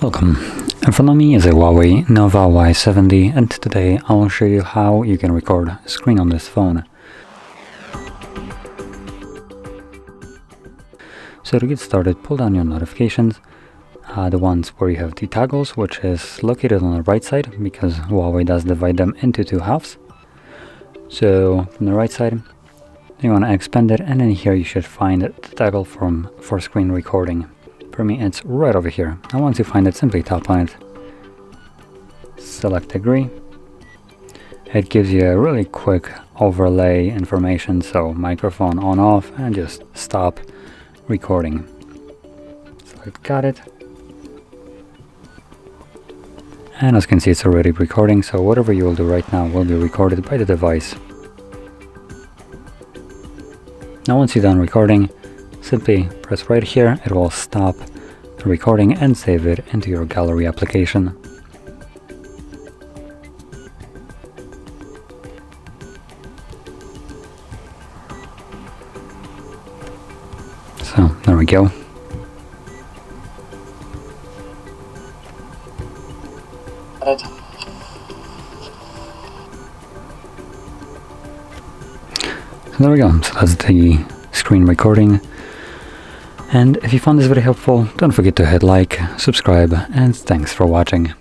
Welcome. In front of me is a Huawei Nova Y70, and today I'll show you how you can record a screen on this phone. So to get started, pull down your notifications, the ones where you have the toggles, which is located on the right side because Huawei does divide them into two halves. So from the right side, you want to expand it, and then here you should find the toggle for screen recording. For me, it's right over here. And once you find it, simply tap on it. Select agree. It gives you a really quick overlay information, so microphone on off and just stop recording. So I've got it. And as you can see, it's already recording, so whatever you will do right now will be recorded by the device. Now once you're done recording, simply press right here, it will stop the recording and save it into your gallery application. So there we go. So there we go, so that's the screen recording. And if you found this video helpful, don't forget to hit like, subscribe, and thanks for watching.